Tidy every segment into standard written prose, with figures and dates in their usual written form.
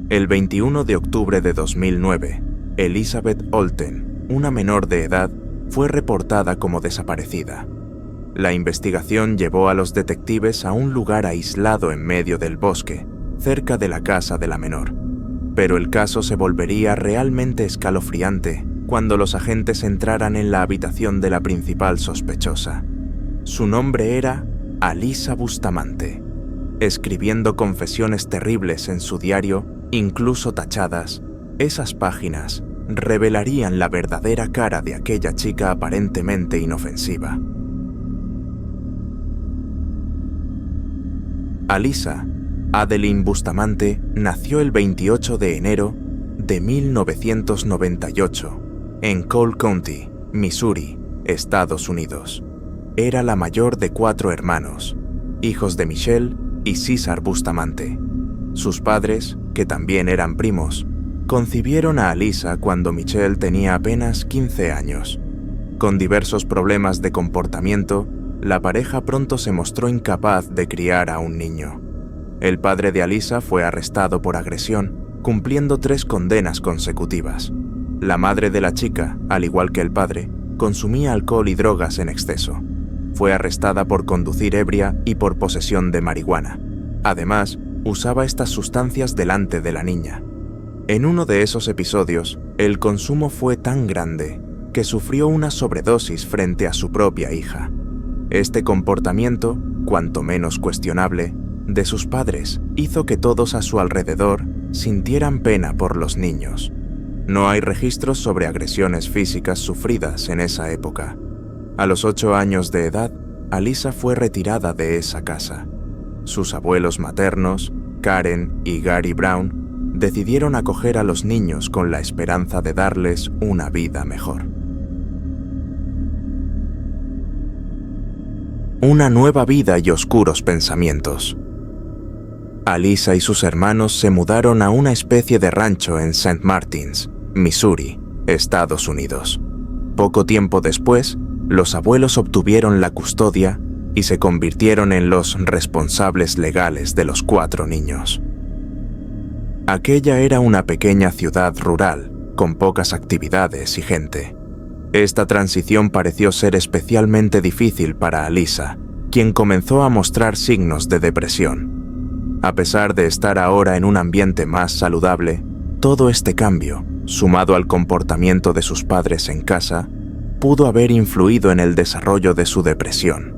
El 21 de octubre de 2009, Elizabeth Olten, una menor de edad, fue reportada como desaparecida. La investigación llevó a los detectives a un lugar aislado en medio del bosque, cerca de la casa de la menor. Pero el caso se volvería realmente escalofriante cuando los agentes entraran en la habitación de la principal sospechosa. Su nombre era Alyssa Bustamante. Escribiendo confesiones terribles en su diario, incluso tachadas, esas páginas revelarían la verdadera cara de aquella chica aparentemente inofensiva. Alyssa Adeline Bustamante nació el 28 de enero de 1998 en Cole County, Missouri, Estados Unidos. Era la mayor de 4 hermanos, hijos de Michelle y César Bustamante. Sus padres, que también eran primos, concibieron a Alyssa cuando Michelle tenía apenas 15 años. Con diversos problemas de comportamiento, la pareja pronto se mostró incapaz de criar a un niño. El padre de Alyssa fue arrestado por agresión, cumpliendo 3 condenas consecutivas. La madre de la chica, al igual que el padre, consumía alcohol y drogas en exceso. Fue arrestada por conducir ebria y por posesión de marihuana. Además, usaba estas sustancias delante de la niña. En uno de esos episodios, el consumo fue tan grande que sufrió una sobredosis frente a su propia hija. Este comportamiento, cuanto menos cuestionable, de sus padres hizo que todos a su alrededor sintieran pena por los niños. No hay registros sobre agresiones físicas sufridas en esa época. A los 8 años de edad, Alyssa fue retirada de esa casa. Sus abuelos maternos, Karen y Gary Brown, decidieron acoger a los niños con la esperanza de darles una vida mejor. Una nueva vida y oscuros pensamientos. Alyssa y sus hermanos se mudaron a una especie de rancho en St. Martins, Missouri, Estados Unidos. Poco tiempo después, los abuelos obtuvieron la custodia y se convirtieron en los responsables legales de los 4 niños. Aquella era una pequeña ciudad rural, con pocas actividades y gente. Esta transición pareció ser especialmente difícil para Alyssa, quien comenzó a mostrar signos de depresión. A pesar de estar ahora en un ambiente más saludable, todo este cambio, sumado al comportamiento de sus padres en casa, pudo haber influido en el desarrollo de su depresión.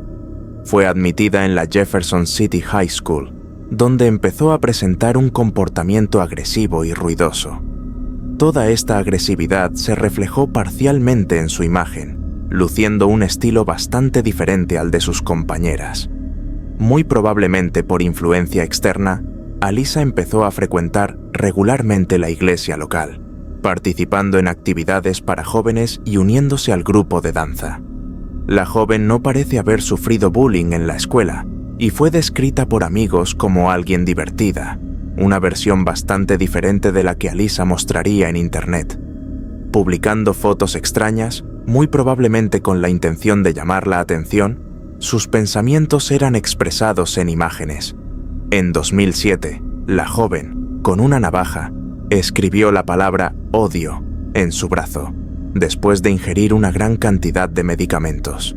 Fue admitida en la Jefferson City High School, donde empezó a presentar un comportamiento agresivo y ruidoso. Toda esta agresividad se reflejó parcialmente en su imagen, luciendo un estilo bastante diferente al de sus compañeras. Muy probablemente por influencia externa, Alyssa empezó a frecuentar regularmente la iglesia local, participando en actividades para jóvenes y uniéndose al grupo de danza. La joven no parece haber sufrido bullying en la escuela y fue descrita por amigos como alguien divertida, una versión bastante diferente de la que Alyssa mostraría en internet. Publicando fotos extrañas, muy probablemente con la intención de llamar la atención, sus pensamientos eran expresados en imágenes. En 2007, la joven, con una navaja, escribió la palabra odio en su brazo, después de ingerir una gran cantidad de medicamentos.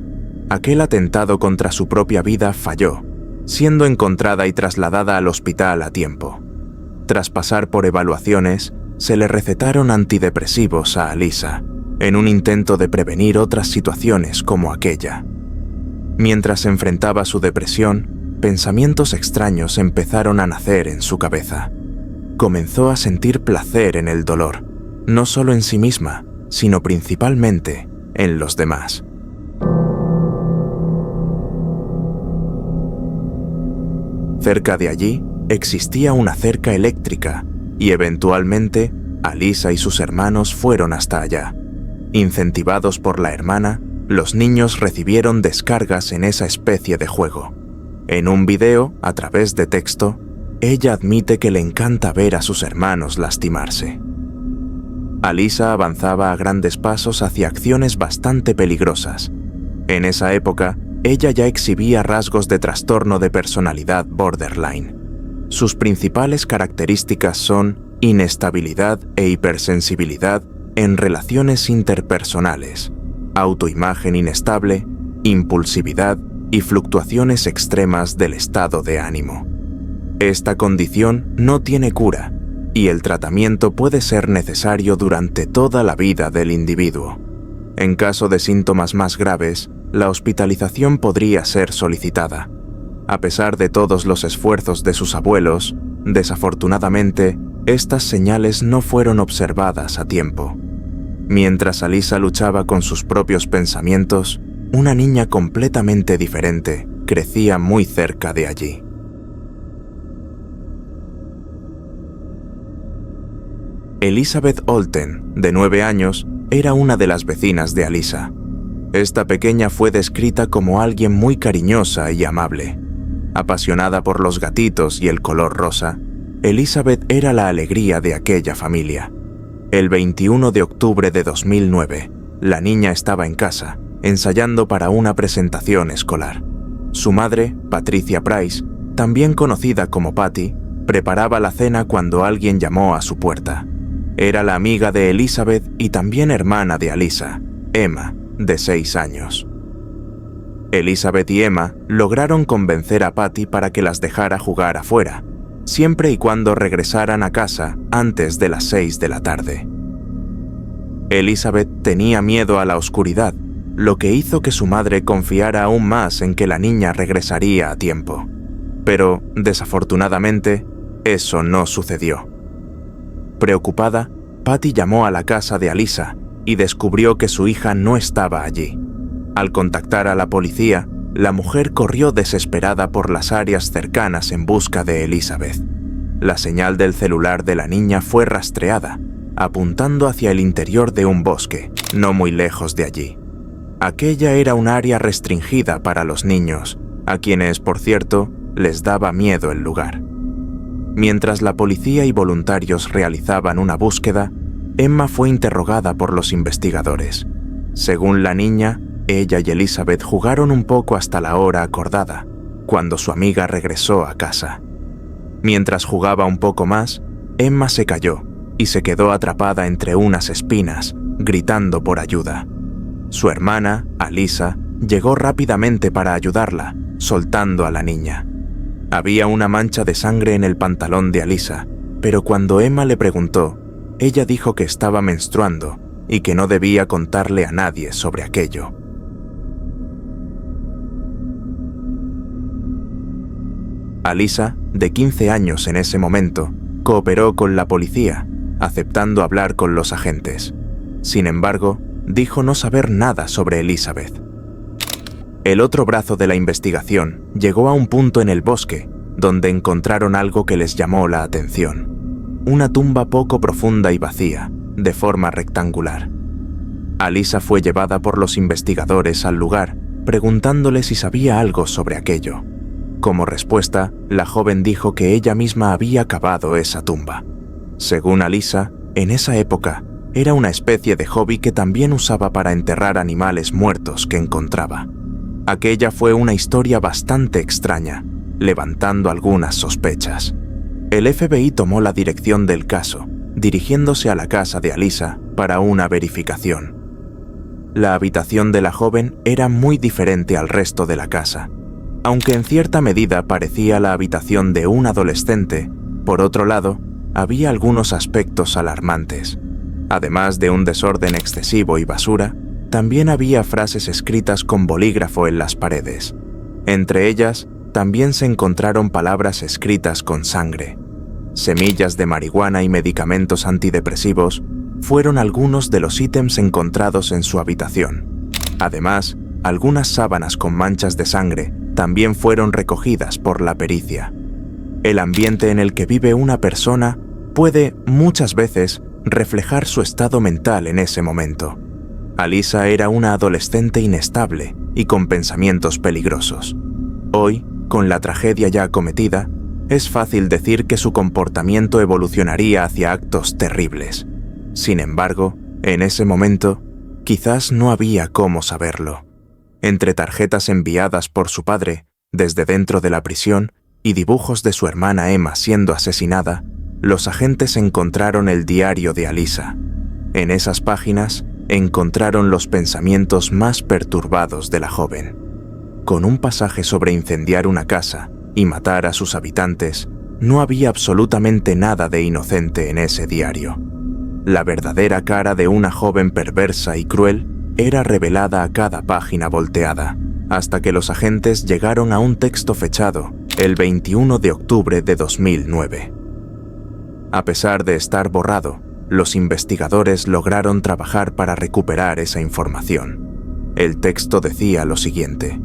Aquel atentado contra su propia vida falló, siendo encontrada y trasladada al hospital a tiempo. Tras pasar por evaluaciones, se le recetaron antidepresivos a Alyssa, en un intento de prevenir otras situaciones como aquella. Mientras enfrentaba su depresión, pensamientos extraños empezaron a nacer en su cabeza. Comenzó a sentir placer en el dolor, no solo en sí misma, sino principalmente en los demás. Cerca de allí existía una cerca eléctrica y eventualmente Alyssa y sus hermanos fueron hasta allá. Incentivados por la hermana, los niños recibieron descargas en esa especie de juego. En un video, a través de texto, ella admite que le encanta ver a sus hermanos lastimarse. Alyssa avanzaba a grandes pasos hacia acciones bastante peligrosas. En esa época, ella ya exhibía rasgos de trastorno de personalidad borderline. Sus principales características son inestabilidad e hipersensibilidad en relaciones interpersonales, autoimagen inestable, impulsividad y fluctuaciones extremas del estado de ánimo. Esta condición no tiene cura y el tratamiento puede ser necesario durante toda la vida del individuo. En caso de síntomas más graves, la hospitalización podría ser solicitada. A pesar de todos los esfuerzos de sus abuelos, desafortunadamente, estas señales no fueron observadas a tiempo. Mientras Alyssa luchaba con sus propios pensamientos, una niña completamente diferente crecía muy cerca de allí. Elizabeth Olten, de 9 años, era una de las vecinas de Alyssa. Esta pequeña fue descrita como alguien muy cariñosa y amable. Apasionada por los gatitos y el color rosa, Elizabeth era la alegría de aquella familia. El 21 de octubre de 2009, la niña estaba en casa, ensayando para una presentación escolar. Su madre, Patricia Price, también conocida como Patty, preparaba la cena cuando alguien llamó a su puerta. Era la amiga de Elizabeth y también hermana de Alyssa, Emma, de 6 años. Elizabeth y Emma lograron convencer a Patty para que las dejara jugar afuera, siempre y cuando regresaran a casa antes de las 6 de la tarde. Elizabeth tenía miedo a la oscuridad, lo que hizo que su madre confiara aún más en que la niña regresaría a tiempo. Pero, desafortunadamente, eso no sucedió. Preocupada, Patty llamó a la casa de Alyssa y descubrió que su hija no estaba allí. Al contactar a la policía, la mujer corrió desesperada por las áreas cercanas en busca de Elizabeth. La señal del celular de la niña fue rastreada, apuntando hacia el interior de un bosque, no muy lejos de allí. Aquella era un área restringida para los niños, a quienes, por cierto, les daba miedo el lugar. Mientras la policía y voluntarios realizaban una búsqueda, Emma fue interrogada por los investigadores. Según la niña, ella y Elizabeth jugaron un poco hasta la hora acordada, cuando su amiga regresó a casa. Mientras jugaba un poco más, Emma se cayó y se quedó atrapada entre unas espinas, gritando por ayuda. Su hermana, Alyssa, llegó rápidamente para ayudarla, soltando a la niña. Había una mancha de sangre en el pantalón de Alyssa, pero cuando Emma le preguntó, ella dijo que estaba menstruando y que no debía contarle a nadie sobre aquello. Alyssa, de 15 años en ese momento, cooperó con la policía, aceptando hablar con los agentes. Sin embargo, dijo no saber nada sobre Elizabeth. El otro brazo de la investigación llegó a un punto en el bosque, donde encontraron algo que les llamó la atención. Una tumba poco profunda y vacía, de forma rectangular. Alyssa fue llevada por los investigadores al lugar, preguntándole si sabía algo sobre aquello. Como respuesta, la joven dijo que ella misma había cavado esa tumba. Según Alyssa, en esa época, era una especie de hobby que también usaba para enterrar animales muertos que encontraba. Aquella fue una historia bastante extraña, levantando algunas sospechas. El FBI tomó la dirección del caso, dirigiéndose a la casa de Alyssa para una verificación. La habitación de la joven era muy diferente al resto de la casa. Aunque en cierta medida parecía la habitación de un adolescente, por otro lado, había algunos aspectos alarmantes. Además de un desorden excesivo y basura, también había frases escritas con bolígrafo en las paredes. Entre ellas, también se encontraron palabras escritas con sangre. Semillas de marihuana y medicamentos antidepresivos fueron algunos de los ítems encontrados en su habitación. Además, algunas sábanas con manchas de sangre también fueron recogidas por la pericia. El ambiente en el que vive una persona puede, muchas veces, reflejar su estado mental en ese momento. Alyssa era una adolescente inestable y con pensamientos peligrosos. Hoy, con la tragedia ya cometida, es fácil decir que su comportamiento evolucionaría hacia actos terribles. Sin embargo, en ese momento, quizás no había cómo saberlo. Entre tarjetas enviadas por su padre, desde dentro de la prisión, y dibujos de su hermana Emma siendo asesinada, los agentes encontraron el diario de Alyssa. En esas páginas encontraron los pensamientos más perturbados de la joven. Con un pasaje sobre incendiar una casa y matar a sus habitantes, no había absolutamente nada de inocente en ese diario. La verdadera cara de una joven perversa y cruel era revelada a cada página volteada, hasta que los agentes llegaron a un texto fechado el 21 de octubre de 2009. A pesar de estar borrado, los investigadores lograron trabajar para recuperar esa información. El texto decía lo siguiente: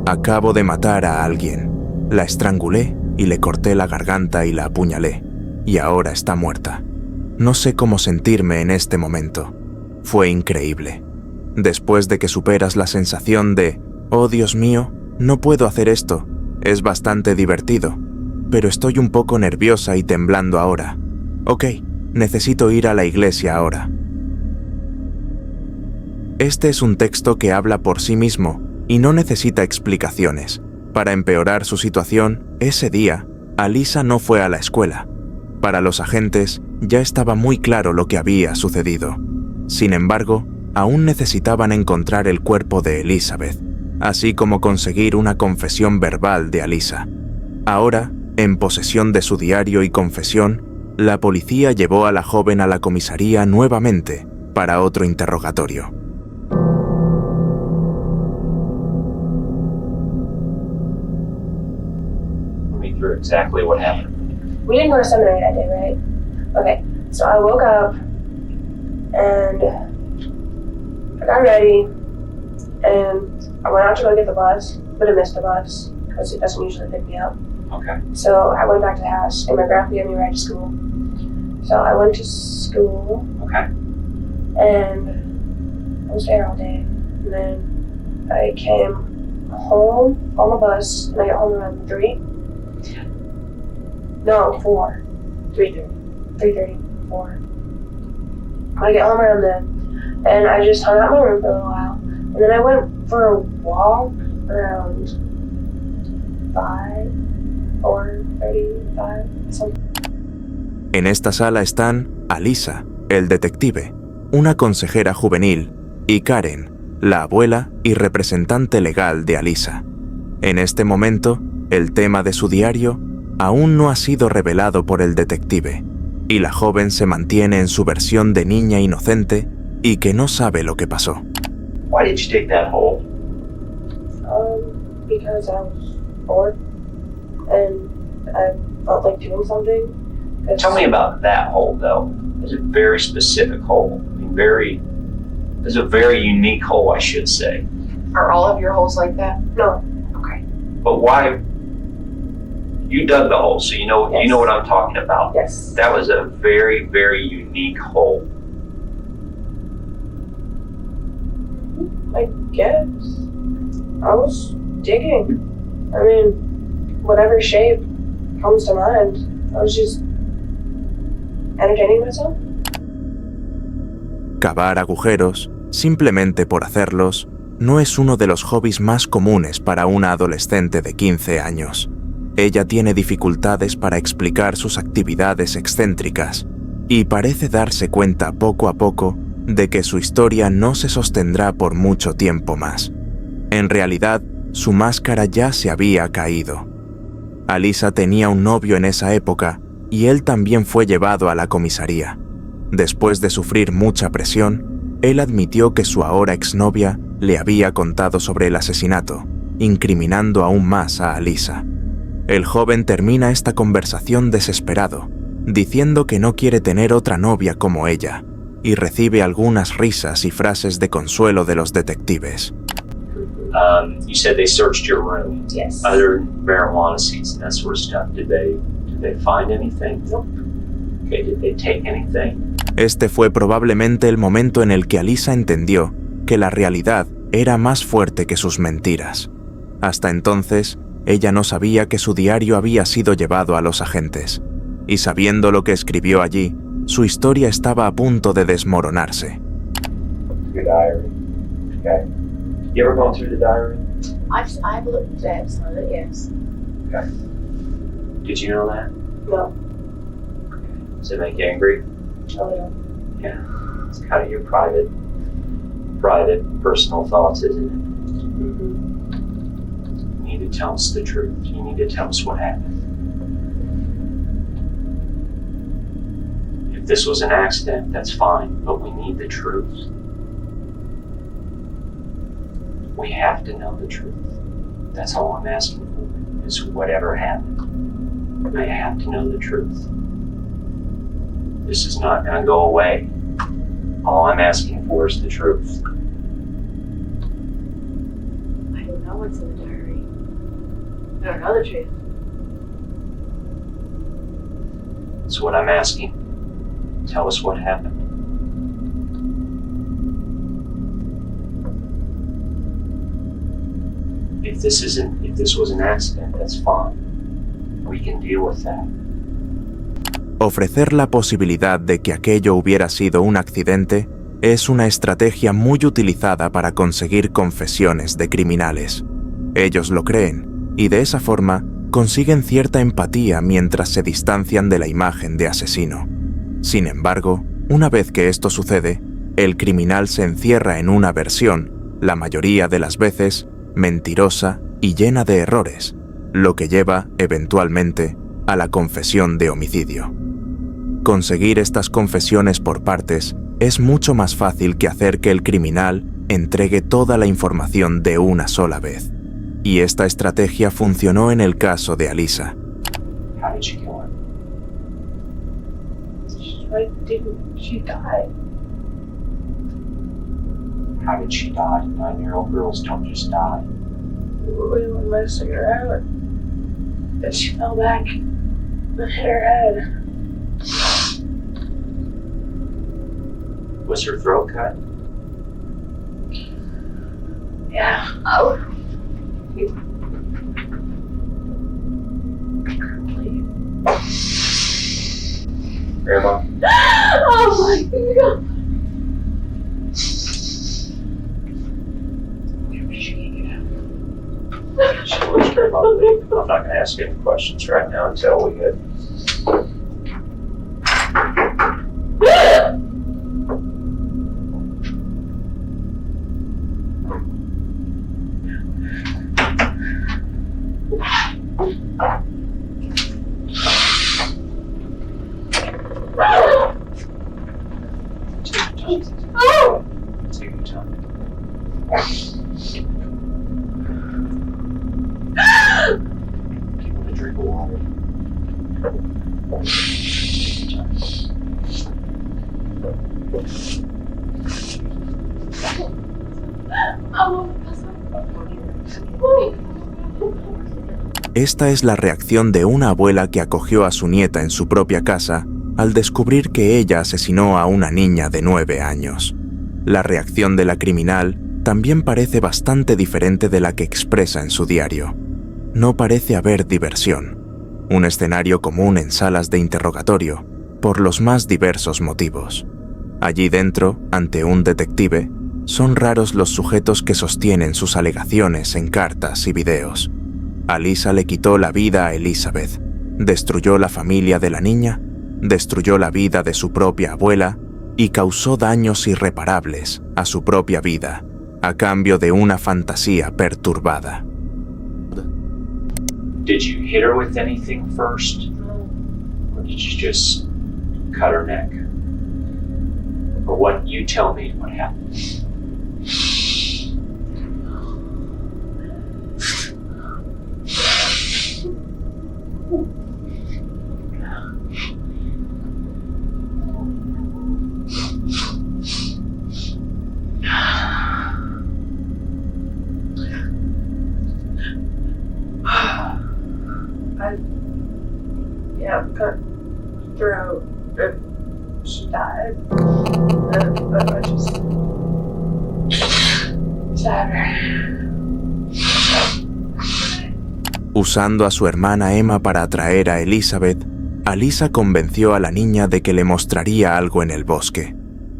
acabo de matar a alguien. La estrangulé y le corté la garganta y la apuñalé, y ahora está muerta. No sé cómo sentirme en este momento. Fue increíble. Después de que superas la sensación de, oh Dios mío, no puedo hacer esto, es bastante divertido, pero estoy un poco nerviosa y temblando ahora. Ok, necesito ir a la iglesia ahora. Este es un texto que habla por sí mismo y no necesita explicaciones. Para empeorar su situación, ese día, Alyssa no fue a la escuela. Para los agentes, ya estaba muy claro lo que había sucedido. Sin embargo, aún necesitaban encontrar el cuerpo de Elizabeth, así como conseguir una confesión verbal de Alyssa. Ahora, en posesión de su diario y confesión, la policía llevó a la joven a la comisaría nuevamente para otro interrogatorio. Through exactly what happened. We didn't go to seminary that day, right? Okay, so I woke up and I got ready and I went out to go get the bus, but I missed the bus because it doesn't usually pick me up. Okay. So I went back to the house and my grandpa gave me a ride to school. So I went to school. Okay. And I was there all day. And then I came home on the bus and I got home around 3. No, 4. 3:30, 4. I get home around then, and I just hung out in my room for a little while, and then I went for a walk around 5, 4:35, something. En esta sala están Alyssa, el detective, una consejera juvenil, y Karen, la abuela y representante legal de Alyssa. En este momento, el tema de su diario aún no ha sido revelado por el detective, y la joven se mantiene en su versión de niña inocente y que no sabe lo que pasó. Why did you dig that hole? Because I was bored, and I felt like doing something. Tell me about that hole, though. It's a very specific hole. I mean, it's a very unique hole, I should say. Are all of your holes like that? No. Okay. But why? You dug the hole, so you know Yes. you know what I'm talking about. Yes. That was a very, very unique hole. I guess. I was digging. I mean, whatever shape comes to mind. I was just entertaining myself. Cavar agujeros, simplemente por hacerlos, no es uno de los hobbies más comunes para una adolescente de 15 años. Ella tiene dificultades para explicar sus actividades excéntricas y parece darse cuenta poco a poco de que su historia no se sostendrá por mucho tiempo más. En realidad, su máscara ya se había caído. Alyssa tenía un novio en esa época y él también fue llevado a la comisaría. Después de sufrir mucha presión, él admitió que su ahora exnovia le había contado sobre el asesinato, incriminando aún más a Alyssa. El joven termina esta conversación desesperado, diciendo que no quiere tener otra novia como ella, y recibe algunas risas y frases de consuelo de los detectives. You said they searched your room. Yes. Other marijuana seeds and that sort of stuff. Did they find anything? Nope. Okay, did they take anything? Este fue probablemente el momento en el que Alyssa entendió que la realidad era más fuerte que sus mentiras. Hasta entonces, ella no sabía que su diario había sido llevado a los agentes, y sabiendo lo que escribió allí, su historia estaba a punto de desmoronarse. Your diary. Okay. You ever gone through the diary? I've looked at some of it, yes. Okay. Do Did you know that? No. Does it make you angry? A little. Yeah. It's kind of your private, personal thoughts, isn't it? Mm-hmm. You need to tell us the truth. You need to tell us what happened. If this was an accident, that's fine, but we need the truth. We have to know the truth. That's all I'm asking for, is whatever happened. I have to know the truth. This is not going to go away. All I'm asking for is the truth. I don't know what's in the diary. I don't know the truth. That's what I'm asking. Tell us what happened. If this was an accident, that's fine. We can deal with that. Ofrecer la posibilidad de que aquello hubiera sido un accidente es una estrategia muy utilizada para conseguir confesiones de criminales. Ellos lo creen, y de esa forma consiguen cierta empatía mientras se distancian de la imagen de asesino. Sin embargo, una vez que esto sucede, el criminal se encierra en una versión, la mayoría de las veces, mentirosa y llena de errores, lo que lleva, eventualmente, a la confesión de homicidio. Conseguir estas confesiones por partes es mucho más fácil que hacer que el criminal entregue toda la información de una sola vez. Y esta estrategia funcionó en el caso de Alyssa. How did you kill her? She died. How did she die? 9-year-old girls don't just die. We were messing her out. And she fell back and hit her head. Was her throat cut? Yeah. Oh. Grandma? Oh my God. She was Grandma to me. I'm not going to ask any questions right now until we get. Take your time. Keep on a drink of water. Take your time. Esta es la reacción de una abuela que acogió a su nieta en su propia casa al descubrir que ella asesinó a una niña de 9 años. La reacción de la criminal también parece bastante diferente de la que expresa en su diario. No parece haber diversión, un escenario común en salas de interrogatorio, por los más diversos motivos. Allí dentro, ante un detective, son raros los sujetos que sostienen sus alegaciones en cartas y videos. Alyssa le quitó la vida a Elizabeth, destruyó la familia de la niña, destruyó la vida de su propia abuela y causó daños irreparables a su propia vida, a cambio de una fantasía perturbada. Did you hit her with anything first? Or did you just cut her neck? Or what? You tell me what happened. Cut throat. She died. But I just stabbed her. Usando a su hermana Emma para atraer a Elizabeth, Alyssa convenció a la niña de que le mostraría algo en el bosque.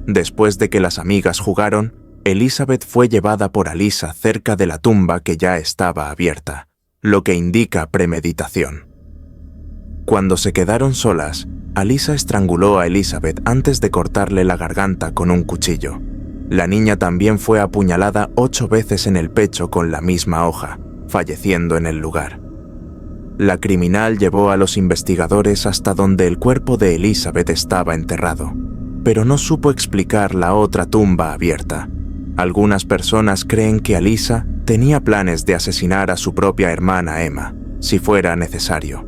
Después de que las amigas jugaron, Elizabeth fue llevada por Alyssa cerca de la tumba que ya estaba abierta, lo que indica premeditación. Cuando se quedaron solas, Alyssa estranguló a Elizabeth antes de cortarle la garganta con un cuchillo. La niña también fue apuñalada 8 veces en el pecho con la misma hoja, falleciendo en el lugar. La criminal llevó a los investigadores hasta donde el cuerpo de Elizabeth estaba enterrado, pero no supo explicar la otra tumba abierta. Algunas personas creen que Alyssa tenía planes de asesinar a su propia hermana Emma, si fuera necesario.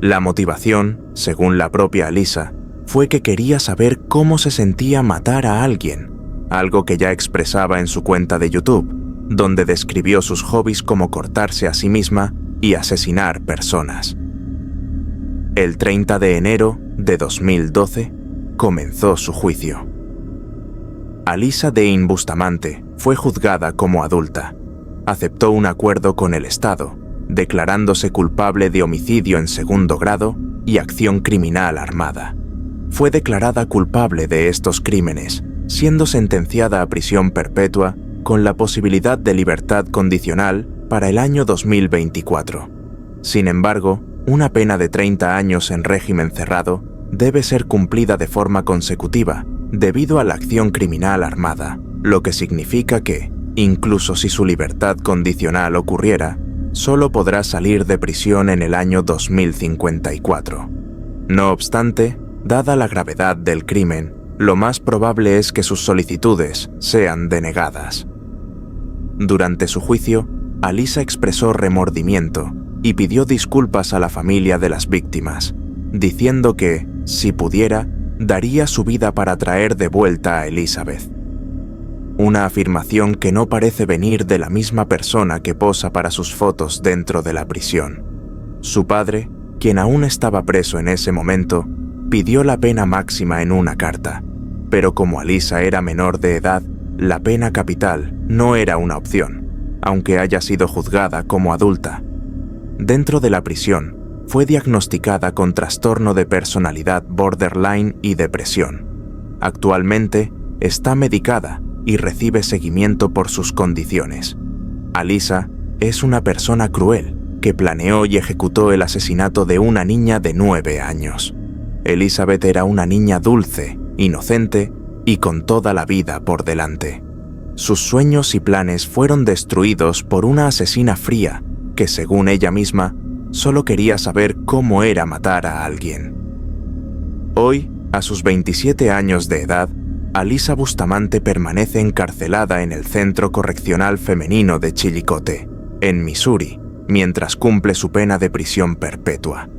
La motivación, según la propia Alyssa, fue que quería saber cómo se sentía matar a alguien, algo que ya expresaba en su cuenta de YouTube, donde describió sus hobbies como cortarse a sí misma y asesinar personas. El 30 de enero de 2012 comenzó su juicio. Alyssa Dane Bustamante fue juzgada como adulta. Aceptó un acuerdo con el Estado, declarándose culpable de homicidio en segundo grado y acción criminal armada. Fue declarada culpable de estos crímenes, siendo sentenciada a prisión perpetua con la posibilidad de libertad condicional para el año 2024. Sin embargo, una pena de 30 años en régimen cerrado debe ser cumplida de forma consecutiva debido a la acción criminal armada, lo que significa que, incluso si su libertad condicional ocurriera, solo podrá salir de prisión en el año 2054. No obstante, dada la gravedad del crimen, lo más probable es que sus solicitudes sean denegadas. Durante su juicio, Alyssa expresó remordimiento y pidió disculpas a la familia de las víctimas, diciendo que, si pudiera, daría su vida para traer de vuelta a Elizabeth. Una afirmación que no parece venir de la misma persona que posa para sus fotos dentro de la prisión. Su padre, quien aún estaba preso en ese momento, pidió la pena máxima en una carta, pero como Alyssa era menor de edad, la pena capital no era una opción, aunque haya sido juzgada como adulta. Dentro de la prisión, fue diagnosticada con trastorno de personalidad borderline y depresión. Actualmente, está medicada y recibe seguimiento por sus condiciones. Alyssa es una persona cruel que planeó y ejecutó el asesinato de una niña de 9 años. Elizabeth era una niña dulce, inocente y con toda la vida por delante. Sus sueños y planes fueron destruidos por una asesina fría que, según ella misma, solo quería saber cómo era matar a alguien. Hoy, a sus 27 años de edad, Alyssa Bustamante permanece encarcelada en el Centro Correccional Femenino de Chillicothe, en Missouri, mientras cumple su pena de prisión perpetua.